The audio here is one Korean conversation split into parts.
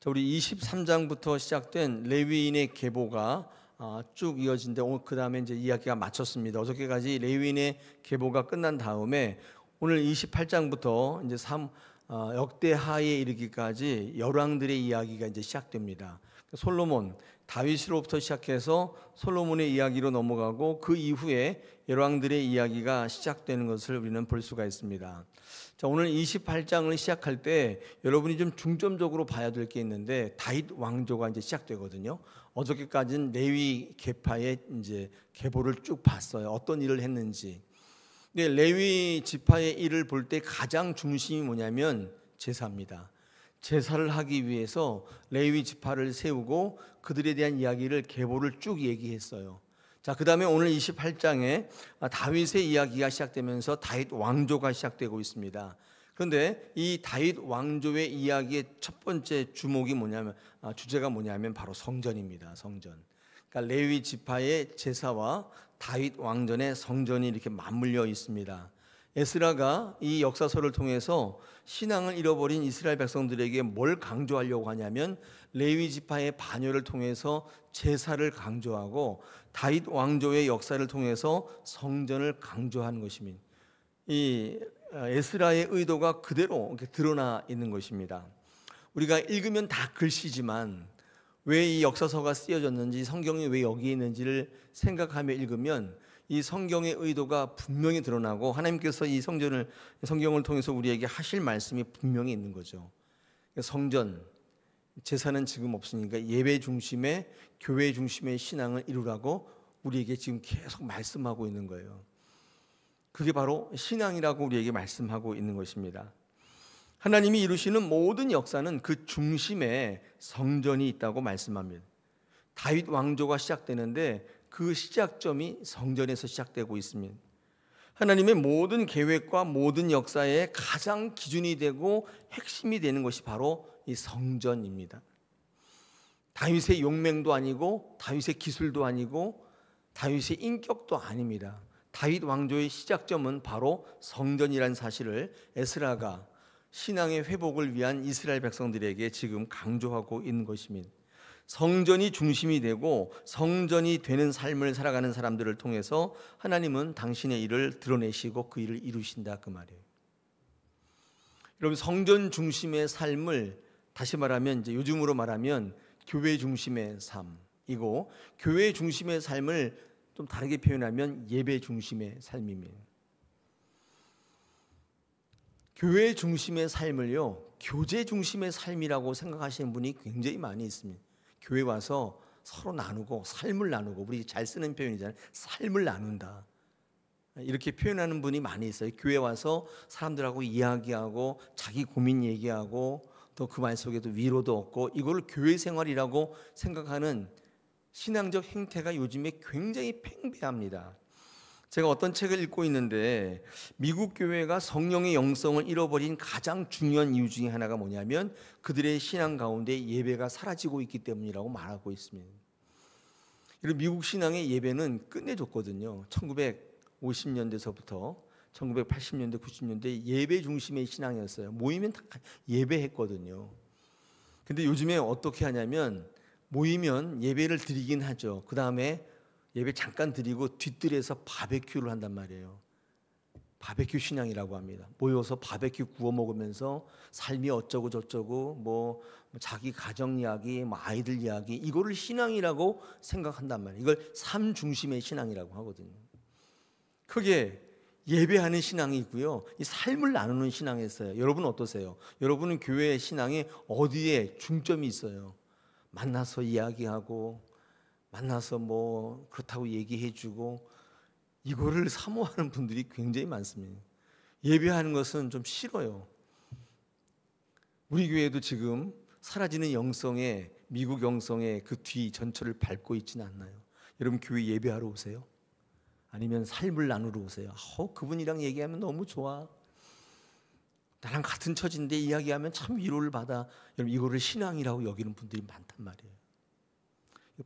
자, 우리 23장부터 시작된 레위인의 계보가 쭉 이어진데 오늘 그 다음에 이제 이야기가 마쳤습니다. 어저께까지 레위인의 계보가 끝난 다음에 오늘 28장부터 이제 역대하에 이르기까지 열왕들의 이야기가 이제 시작됩니다. 솔로몬, 다윗으로부터 시작해서 솔로몬의 이야기로 넘어가고 그 이후에 열왕들의 이야기가 시작되는 것을 우리는 볼 수가 있습니다. 자, 오늘 28장을 시작할 때 여러분이 좀 중점적으로 봐야 될 게 있는데 다윗 왕조가 이제 시작되거든요. 어저께까지는 레위 계파의 이제 계보를 쭉 봤어요. 어떤 일을 했는지. 근데 레위 지파의 일을 볼 때 가장 중심이 뭐냐면 제사입니다. 제사를 하기 위해서 레위 지파를 세우고 그들에 대한 이야기를 계보를 쭉 얘기했어요. 자, 그 다음에 오늘 28장에 다윗의 이야기가 시작되면서 다윗 왕조가 시작되고 있습니다. 그런데 이 다윗 왕조의 이야기의 첫 번째 주제가 뭐냐면 바로 성전입니다. 성전. 그러니까 레위 지파의 제사와 다윗 왕전의 성전이 이렇게 맞물려 있습니다. 에스라가 이 역사서를 통해서 신앙을 잃어버린 이스라엘 백성들에게 뭘 강조하려고 하냐면 레위 지파의 반열을 통해서 제사를 강조하고 다윗 왕조의 역사를 통해서 성전을 강조하는 것입니다. 이 에스라의 의도가 그대로 이렇게 드러나 있는 것입니다. 우리가 읽으면 다 글씨지만 왜 이 역사서가 쓰여졌는지, 성경이 왜 여기 있는지를 생각하며 읽으면 이 성경의 의도가 분명히 드러나고 하나님께서 이 성경을 통해서 우리에게 하실 말씀이 분명히 있는 거죠. 성전, 제사는 지금 없으니까 예배 중심의, 교회 중심의 신앙을 이루라고 우리에게 지금 계속 말씀하고 있는 거예요. 그게 바로 신앙이라고 우리에게 말씀하고 있는 것입니다. 하나님이 이루시는 모든 역사는 그 중심에 성전이 있다고 말씀합니다. 다윗 왕조가 시작되는데 그 시작점이 성전에서 시작되고 있습니다. 하나님의 모든 계획과 모든 역사의 가장 기준이 되고 핵심이 되는 것이 바로 이 성전입니다. 다윗의 용맹도 아니고 다윗의 기술도 아니고 다윗의 인격도 아닙니다. 다윗 왕조의 시작점은 바로 성전이라는 사실을 에스라가 신앙의 회복을 위한 이스라엘 백성들에게 지금 강조하고 있는 것입니다. 성전이 중심이 되고 성전이 되는 삶을 살아가는 사람들을 통해서 하나님은 당신의 일을 드러내시고 그 일을 이루신다, 그 말이에요. 여러분, 성전 중심의 삶을 다시 말하면 이제 요즘으로 말하면 교회 중심의 삶이고, 교회 중심의 삶을 좀 다르게 표현하면 예배 중심의 삶입니다. 교회 중심의 삶을요, 교제 중심의 삶이라고 생각하시는 분이 굉장히 많이 있습니다. 교회 와서 서로 나누고 삶을 나누고, 우리 잘 쓰는 표현이잖아요. 삶을 나눈다. 이렇게 표현하는 분이 많이 있어요. 교회 와서 사람들하고 이야기하고 자기 고민 얘기하고 또 그 말 속에도 위로도 얻고, 이걸 교회 생활이라고 생각하는 신앙적 행태가 요즘에 굉장히 팽배합니다. 제가 어떤 책을 읽고 있는데 미국 교회가 성령의 영성을 잃어버린 가장 중요한 이유 중에 하나가 뭐냐면 그들의 신앙 가운데 예배가 사라지고 있기 때문이라고 말하고 있습니다. 미국 신앙의 예배는 끝내줬거든요. 1950년대서부터 1980년대, 90년대 예배 중심의 신앙이었어요. 모이면 다 예배했거든요. 근데 요즘에 어떻게 하냐면 모이면 예배를 드리긴 하죠. 그 다음에 예배 잠깐 드리고 뒷뜰에서 바베큐를 한단 말이에요. 바베큐 신앙이라고 합니다. 모여서 바베큐 구워 먹으면서 삶이 어쩌고 저쩌고, 뭐 자기 가정 이야기, 뭐 아이들 이야기, 이거를 신앙이라고 생각한단 말이에요. 이걸 삶 중심의 신앙이라고 하거든요. 크게 예배하는 신앙이 있고요, 이 삶을 나누는 신앙이 있어요. 여러분 어떠세요? 여러분은 교회의 신앙에 어디에 중점이 있어요? 만나서 이야기하고, 만나서 뭐 그렇다고 얘기해주고, 이거를 사모하는 분들이 굉장히 많습니다. 예배하는 것은 좀 싫어요. 우리 교회도 지금 사라지는 영성의, 미국 영성의 그 뒤 전철을 밟고 있지는 않나요? 여러분 교회 예배하러 오세요? 아니면 삶을 나누러 오세요? 그분이랑 얘기하면 너무 좋아, 나랑 같은 처지인데 이야기하면 참 위로를 받아. 여러분, 이거를 신앙이라고 여기는 분들이 많단 말이에요.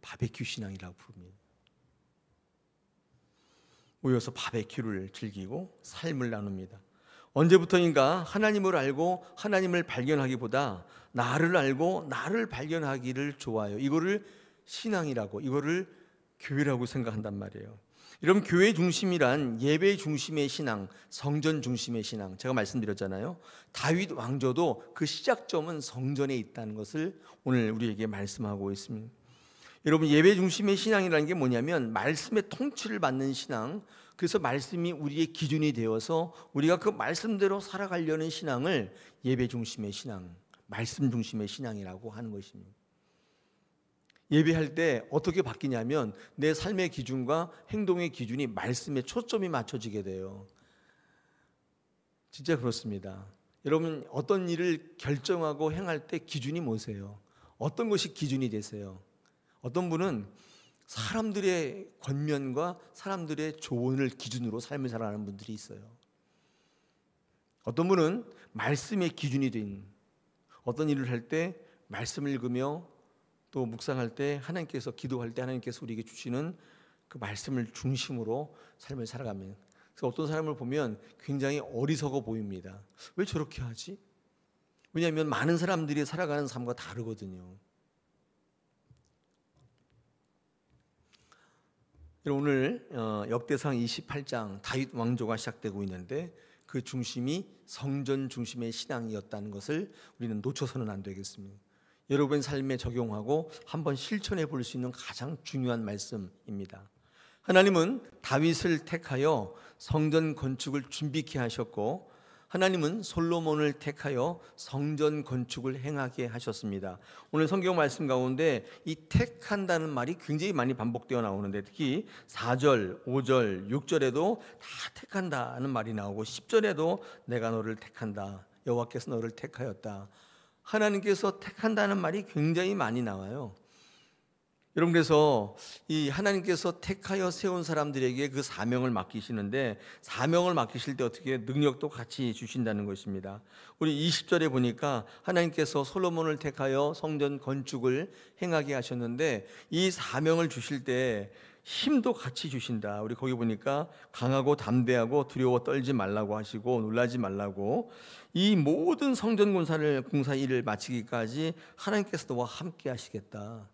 바베큐 신앙이라고 부릅니다. 모여서 바베큐를 즐기고 삶을 나눕니다. 언제부터인가 하나님을 알고 하나님을 발견하기보다 나를 알고 나를 발견하기를 좋아해요. 이거를 신앙이라고, 이거를 교회라고 생각한단 말이에요. 여러분, 교회 중심이란 예배 중심의 신앙, 성전 중심의 신앙, 제가 말씀드렸잖아요. 다윗 왕조도 그 시작점은 성전에 있다는 것을 오늘 우리에게 말씀하고 있습니다. 여러분, 예배 중심의 신앙이라는 게 뭐냐면 말씀의 통치를 받는 신앙, 그래서 말씀이 우리의 기준이 되어서 우리가 그 말씀대로 살아가려는 신앙을 예배 중심의 신앙, 말씀 중심의 신앙이라고 하는 것입니다. 예배할 때 어떻게 바뀌냐면 내 삶의 기준과 행동의 기준이 말씀에 초점이 맞춰지게 돼요. 진짜 그렇습니다. 여러분, 어떤 일을 결정하고 행할 때 기준이 뭐세요? 어떤 것이 기준이 되세요? 어떤 분은 사람들의 권면과 사람들의 조언을 기준으로 삶을 살아가는 분들이 있어요. 어떤 분은 말씀의 기준이 된, 어떤 일을 할 때 말씀을 읽으며 또 묵상할 때 하나님께서, 기도할 때 하나님께서 우리에게 주시는 그 말씀을 중심으로 삶을 살아가면, 그래서 어떤 사람을 보면 굉장히 어리석어 보입니다. 왜 저렇게 하지? 왜냐하면 많은 사람들이 살아가는 삶과 다르거든요. 오늘 역대상 28장 다윗 왕조가 시작되고 있는데 그 중심이 성전 중심의 신앙이었다는 것을 우리는 놓쳐서는 안 되겠습니다. 여러분 삶에 적용하고 한번 실천해 볼 수 있는 가장 중요한 말씀입니다. 하나님은 다윗을 택하여 성전 건축을 준비케 하셨고, 하나님은 솔로몬을 택하여 성전 건축을 행하게 하셨습니다. 오늘 성경 말씀 가운데 이 택한다는 말이 굉장히 많이 반복되어 나오는데, 특히 4절, 5절, 6절에도 다 택한다는 말이 나오고 10절에도 내가 너를 택한다, 여호와께서 너를 택하였다, 하나님께서 택한다는 말이 굉장히 많이 나와요. 여러분, 그래서 이 하나님께서 택하여 세운 사람들에게 그 사명을 맡기시는데, 사명을 맡기실 때 어떻게 능력도 같이 주신다는 것입니다. 우리 20절에 보니까 하나님께서 솔로몬을 택하여 성전 건축을 행하게 하셨는데, 이 사명을 주실 때 힘도 같이 주신다. 우리 거기 보니까 강하고 담대하고 두려워 떨지 말라고 하시고 놀라지 말라고, 이 모든 성전 공사 일을 마치기까지 하나님께서 너와 함께 하시겠다,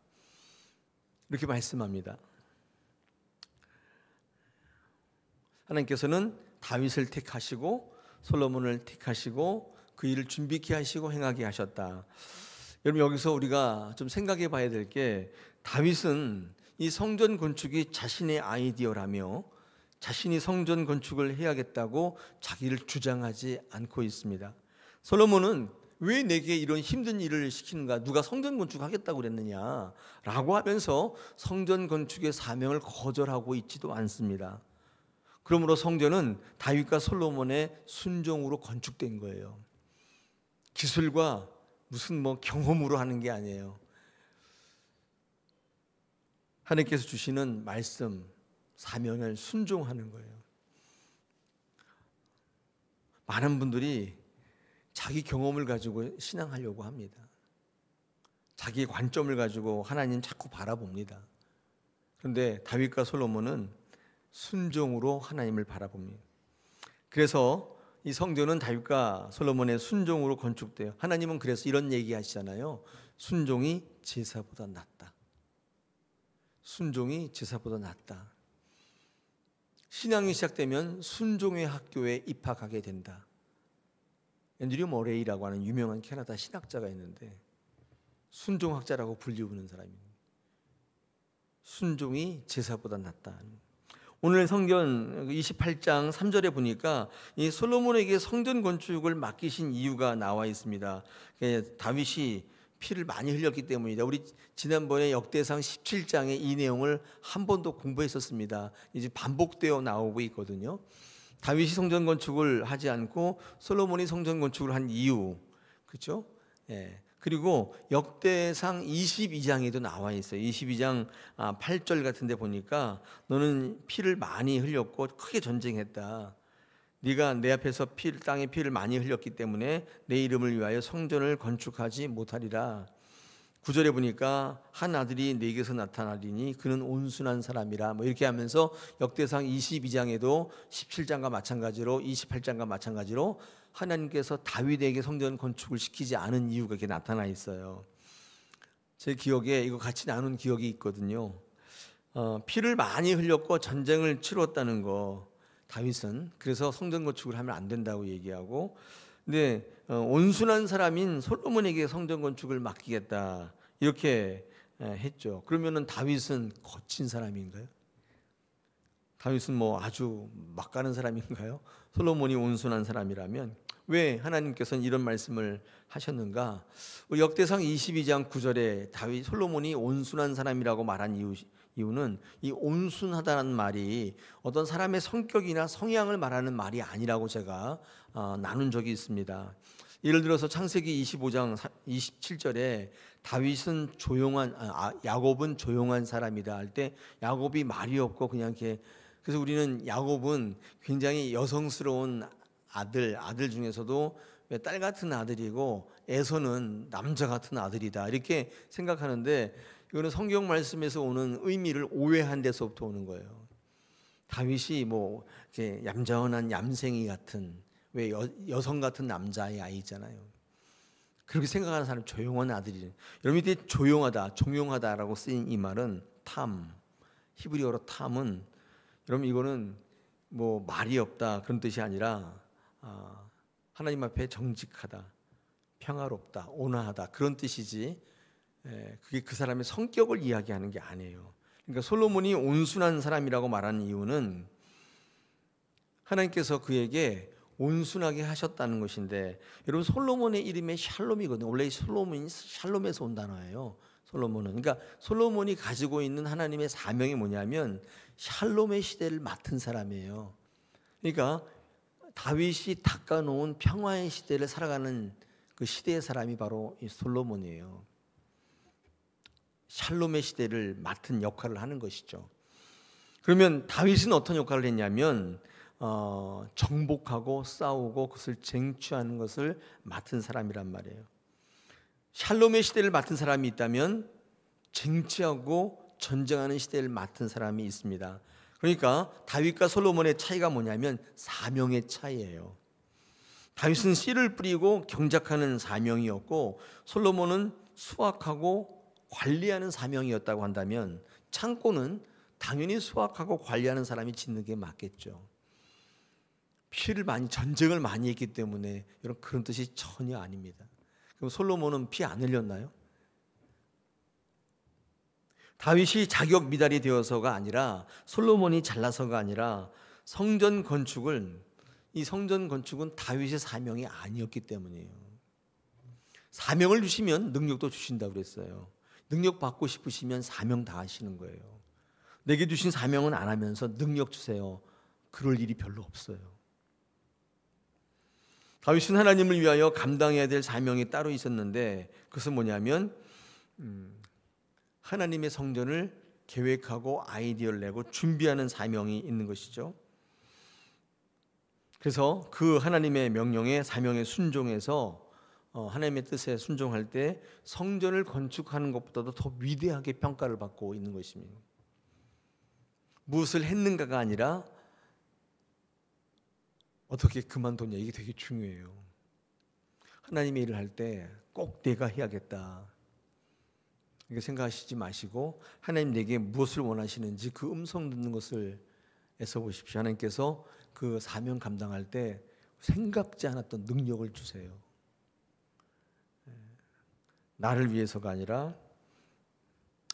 이렇게 말씀합니다. 하나님께서는 다윗을 택하시고 솔로몬을 택하시고 그 일을 준비케 하시고 행하게 하셨다. 여러분, 여기서 우리가 좀 생각해 봐야 될 게, 다윗은 이 성전 건축이 자신의 아이디어라며 자신이 성전 건축을 해야겠다고 자기를 주장하지 않고 있습니다. 솔로몬은 왜 내게 이런 힘든 일을 시키는가, 누가 성전 건축하겠다고 그랬느냐 라고 하면서 성전 건축의 사명을 거절하고 있지도 않습니다. 그러므로 성전은 다윗과 솔로몬의 순종으로 건축된 거예요. 기술과 무슨 경험으로 하는 게 아니에요. 하나님께서 주시는 말씀, 사명을 순종하는 거예요. 많은 분들이 자기 경험을 가지고 신앙하려고 합니다. 자기의 관점을 가지고 하나님 자꾸 바라봅니다. 그런데 다윗과 솔로몬은 순종으로 하나님을 바라봅니다. 그래서 이 성전은 다윗과 솔로몬의 순종으로 건축돼요. 하나님은 그래서 이런 얘기 하시잖아요. 순종이 제사보다 낫다. 순종이 제사보다 낫다. 신앙이 시작되면 순종의 학교에 입학하게 된다. 앤드류 머레이라고 하는 유명한 캐나다 신학자가 있는데 순종학자라고 불리우는 사람입니다. 순종이 제사보다 낫다. 오늘 성경 28장 3절에 보니까 이 솔로몬에게 성전 건축을 맡기신 이유가 나와 있습니다. 다윗이 피를 많이 흘렸기 때문이다. 우리 지난번에 역대상 17장에 이 내용을 한 번 더 공부했었습니다. 이제 반복되어 나오고 있거든요. 다윗이 성전 건축을 하지 않고 솔로몬이 성전 건축을 한 이유, 그렇죠? 예. 그리고 역대상 22장에도 나와 있어요. 22장 8절 같은 데 보니까 너는 피를 많이 흘렸고 크게 전쟁했다. 네가 내 앞에서 땅에 피를 많이 흘렸기 때문에 내 이름을 위하여 성전을 건축하지 못하리라. 9절에 보니까 한 아들이 네게서 나타나리니 그는 온순한 사람이라, 이렇게 하면서 역대상 22장에도 17장과 마찬가지로 28장과 마찬가지로 하나님께서 다윗에게 성전 건축을 시키지 않은 이유가 이렇게 나타나 있어요. 제 기억에 이거 같이 나눈 기억이 있거든요. 피를 많이 흘렸고 전쟁을 치렀다는 거 다윗은. 그래서 성전 건축을 하면 안 된다고 얘기하고, 근데 온순한 사람인 솔로몬에게 성전 건축을 맡기겠다 이렇게 했죠. 그러면은 다윗은 거친 사람인가요? 다윗은 뭐 아주 막 가는 사람인가요? 솔로몬이 온순한 사람이라면 왜 하나님께서는 이런 말씀을 하셨는가? 역대상 22장 9절에 다윗 솔로몬이 온순한 사람이라고 말한 이유는 이 온순하다는 말이 어떤 사람의 성격이나 성향을 말하는 말이 아니라고 제가 나눈 적이 있습니다. 예를 들어서 창세기 25장 27절에 다윗은 야곱은 조용한 사람이다 할 때 야곱이 말이 없고 그냥 이렇게, 그래서 우리는 야곱은 굉장히 여성스러운 아들 중에서도 딸 같은 아들이고 에서는 남자 같은 아들이다 이렇게 생각하는데, 이거는 성경 말씀에서 오는 의미를 오해한 데서부터 오는 거예요. 다윗이 뭐 이렇게 얌전한 얌생이 같은, 왜 여성 같은 남자의 아이 있잖아요. 그렇게 생각하는 사람 조용한 아들이에요. 여러분 이때 조용하다, 종용하다라고 쓰인 이 말은 탐, 히브리어로 탐은, 여러분 이거는 뭐 말이 없다 그런 뜻이 아니라 하나님 앞에 정직하다, 평화롭다, 온화하다 그런 뜻이지, 그게 그 사람의 성격을 이야기하는 게 아니에요. 그러니까 솔로몬이 온순한 사람이라고 말하는 이유는 하나님께서 그에게 온순하게 하셨다는 것인데, 여러분 솔로몬의 이름이 샬롬이거든요. 원래 솔로몬이 샬롬에서 온 단어예요. 솔로몬은. 그러니까 솔로몬이 가지고 있는 하나님의 사명이 뭐냐면 샬롬의 시대를 맡은 사람이에요. 그러니까 다윗이 닦아놓은 평화의 시대를 살아가는 그 시대의 사람이 바로 이 솔로몬이에요. 샬롬의 시대를 맡은 역할을 하는 것이죠. 그러면 다윗은 어떤 역할을 했냐면 정복하고 싸우고 그것을 쟁취하는 것을 맡은 사람이란 말이에요. 샬롬의 시대를 맡은 사람이 있다면 쟁취하고 전쟁하는 시대를 맡은 사람이 있습니다. 그러니까 다윗과 솔로몬의 차이가 뭐냐면 사명의 차이예요. 다윗은 씨를 뿌리고 경작하는 사명이었고 솔로몬은 수확하고 관리하는 사명이었다고 한다면 창고는 당연히 수확하고 관리하는 사람이 짓는 게 맞겠죠. 전쟁을 많이 했기 때문에 여러분 그런 뜻이 전혀 아닙니다. 그럼 솔로몬은 피 안 흘렸나요? 다윗이 자격 미달이 되어서가 아니라, 솔로몬이 잘나서가 아니라 이 성전 건축은 다윗의 사명이 아니었기 때문이에요. 사명을 주시면 능력도 주신다고 그랬어요. 능력 받고 싶으시면 사명 다 하시는 거예요. 내게 주신 사명은 안 하면서 능력 주세요. 그럴 일이 별로 없어요. 다윗은 하나님을 위하여 감당해야 될 사명이 따로 있었는데, 그것은 뭐냐면 하나님의 성전을 계획하고 아이디어를 내고 준비하는 사명이 있는 것이죠. 그래서 그 하나님의 명령에 사명에 순종해서 하나님의 뜻에 순종할 때 성전을 건축하는 것보다도 더 위대하게 평가를 받고 있는 것입니다. 무엇을 했는가가 아니라 어떻게 그만뒀냐, 이게 되게 중요해요. 하나님의 일을 할 때 꼭 내가 해야겠다 이렇게 생각하시지 마시고, 하나님 내게 무엇을 원하시는지 그 음성 듣는 것을 애써 보십시오. 하나님께서 그 사명 감당할 때 생각지 않았던 능력을 주세요. 나를 위해서가 아니라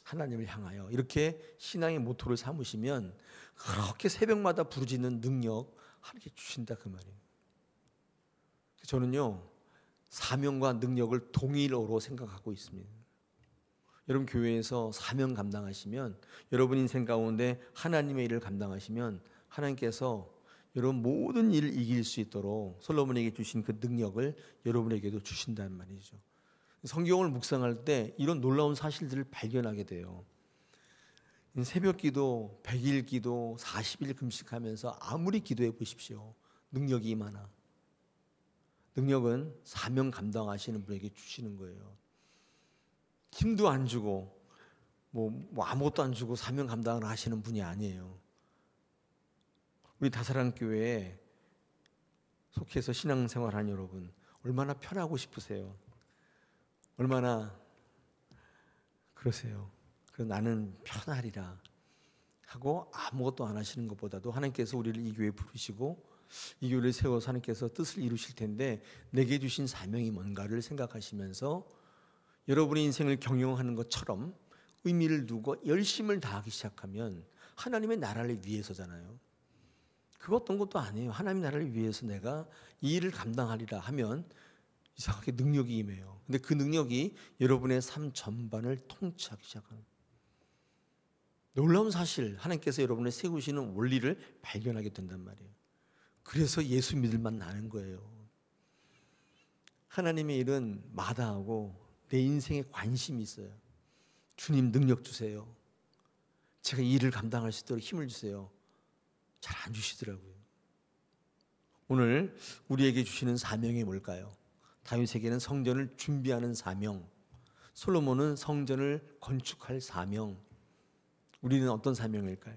하나님을 향하여, 이렇게 신앙의 모토를 삼으시면 그렇게 새벽마다 부르짖는 능력 하나님께 주신다 그 말이에요. 저는요 사명과 능력을 동일어로 생각하고 있습니다. 여러분 교회에서 사명 감당하시면, 여러분 인생 가운데 하나님의 일을 감당하시면 하나님께서 여러분 모든 일을 이길 수 있도록 솔로몬에게 주신 그 능력을 여러분에게도 주신다는 말이죠. 성경을 묵상할 때 이런 놀라운 사실들을 발견하게 돼요. 새벽 기도, 100일 기도, 40일 금식하면서 아무리 기도해 보십시오. 능력이 임하나. 능력은 사명 감당하시는 분에게 주시는 거예요. 힘도 안 주고 뭐 아무것도 안 주고 사명 감당을 하시는 분이 아니에요. 우리 다사랑교회에 속해서 신앙생활하는 여러분, 얼마나 편하고 싶으세요? 얼마나 그러세요? 나는 편하리라 하고 아무것도 안 하시는 것보다도 하나님께서 우리를 이 교회에 부르시고 이 교회를 세워서 하나님께서 뜻을 이루실 텐데 내게 주신 사명이 뭔가를 생각하시면서 여러분의 인생을 경영하는 것처럼 의미를 두고 열심을 다하기 시작하면 하나님의 나라를 위해서잖아요. 그 어떤 것도 아니에요. 하나님의 나라를 위해서 내가 이 일을 감당하리라 하면 이상하게 능력이 임해요. 근데 그 능력이 여러분의 삶 전반을 통치하기 시작합니다. 놀라운 사실, 하나님께서 여러분을 세우시는 원리를 발견하게 된단 말이에요. 그래서 예수 믿을 만 나는 거예요. 하나님의 일은 마다하고 내 인생에 관심이 있어요. 주님 능력 주세요. 제가 이 일을 감당할 수 있도록 힘을 주세요. 잘 안 주시더라고요. 오늘 우리에게 주시는 사명이 뭘까요? 다윗에게는 성전을 준비하는 사명, 솔로몬은 성전을 건축할 사명. 우리는 어떤 사명일까요?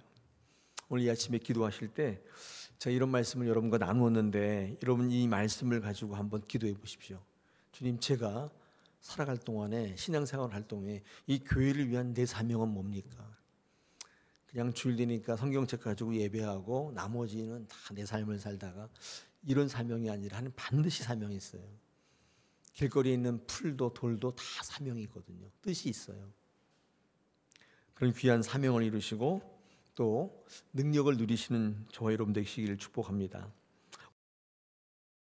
오늘 이 아침에 기도하실 때 제가 이런 말씀을 여러분과 나누었는데 여러분 이 말씀을 가지고 한번 기도해 보십시오. 주님, 제가 살아갈 동안에 신앙생활 활동에 이 교회를 위한 내 사명은 뭡니까? 그냥 주일 되니까 성경책 가지고 예배하고 나머지는 다 내 삶을 살다가 이런 사명이 아니라 하는 반드시 사명이 있어요. 길거리에 있는 풀도 돌도 다 사명이 있거든요. 뜻이 있어요. 그런 귀한 사명을 이루시고 또 능력을 누리시는 저와 여러분 되시기를 축복합니다.